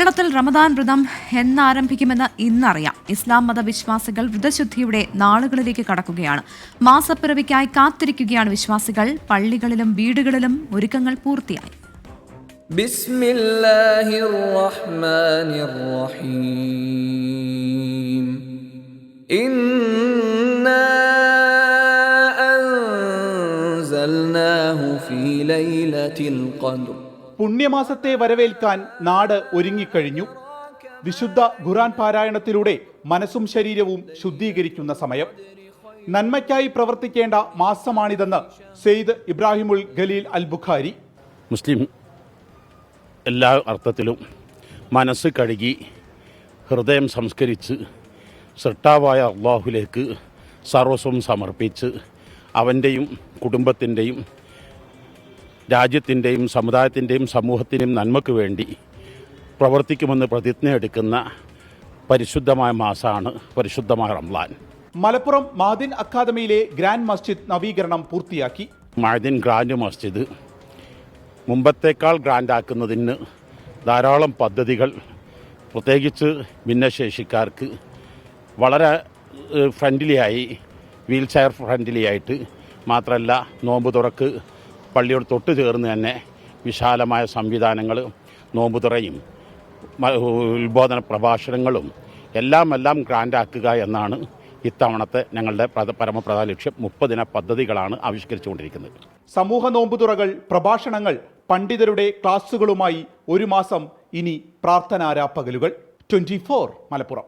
കേരളത്തിൽ റമദാൻ വ്രതം എന്നാരംഭിക്കുമെന്ന് ഇന്നറിയാം. ഇസ്ലാം മതവിശ്വാസികൾ വ്രതശുദ്ധിയുടെ നാളുകളിലേക്ക് കടക്കുകയാണ്. മാസപ്പിറവിക്കായി കാത്തിരിക്കുകയാണ് വിശ്വാസികൾ. പള്ളികളിലും വീടുകളിലും ഒരുക്കങ്ങൾ പൂർത്തിയായി. ബിസ്മില്ലാഹിർ റഹ്മാനിർ റഹീം. ഇന്നാ അൻസൽനാഹു ഫീ ലൈലത്തിൽ ഖദ്ർ. പുണ്യമാസത്തെ വരവേൽക്കാൻ നാട് ഒരുങ്ങിക്കഴിഞ്ഞു. വിശുദ്ധ ഖുർആൻ പാരായണത്തിലൂടെ മനസ്സും ശരീരവും ശുദ്ധീകരിക്കുന്ന സമയം. നന്മയ്ക്കായി പ്രവർത്തിക്കേണ്ട മാസമാണിതെന്ന് സെയ്ദ് ഇബ്രാഹിമുൽ ഖലീൽ അൽ ബുഖാരി. മുസ്ലിം എല്ലാ അർത്ഥത്തിലും മനസ്സ് കഴുകി ഹൃദയം സംസ്കരിച്ച് സൃഷ്ടാവായ അള്ളാഹുലേക്ക് സർവസ്വം സമർപ്പിച്ച് അവൻ്റെയും കുടുംബത്തിൻ്റെയും രാജ്യത്തിൻ്റെയും സമുദായത്തിൻ്റെയും സമൂഹത്തിൻ്റെയും നന്മയ്ക്ക് വേണ്ടി പ്രവർത്തിക്കുമെന്ന് പ്രതിജ്ഞ എടുക്കുന്ന പരിശുദ്ധമായ മാസമാണ് പരിശുദ്ധമായ റംളാൻ. മലപ്പുറം മഅദിൻ അക്കാദമിയിലെ ഗ്രാൻഡ് മസ്ജിദ് നവീകരണം പൂർത്തിയാക്കി. മഅദിൻ ഗ്രാൻഡ് മസ്ജിദ് മുമ്പത്തേക്കാൾ ഗ്രാൻഡാക്കുന്നതിന് ധാരാളം പദ്ധതികൾ, പ്രത്യേകിച്ച് ഭിന്നശേഷിക്കാർക്ക് വളരെ ഫ്രണ്ട്ലിയായി, വീൽ ചെയർ ഫ്രണ്ട്ലി ആയിട്ട് മാത്രമല്ല, നോമ്പ് തുറക്ക് പള്ളിയോട് തൊട്ട് ചേർന്ന് തന്നെ വിശാലമായ സംവിധാനങ്ങൾ, നോമ്പുതുറയും ഉത്ബോധന പ്രഭാഷണങ്ങളും എല്ലാം ഗ്രാൻഡാക്കുക എന്നാണ് ഇത്തവണത്തെ ഞങ്ങളുടെ പരമപ്രധാന ലക്ഷ്യം. 30 ദിന പദ്ധതികളാണ് ആവിഷ്കരിച്ചുകൊണ്ടിരിക്കുന്നത്. സമൂഹ നോമ്പുതുറകൾ, പ്രഭാഷണങ്ങൾ, പണ്ഡിതരുടെ ക്ലാസുകളുമായി ഒരു മാസം ഇനി പ്രാർത്ഥനാരാപ്പകലുകൾ. 24 മലപ്പുറം.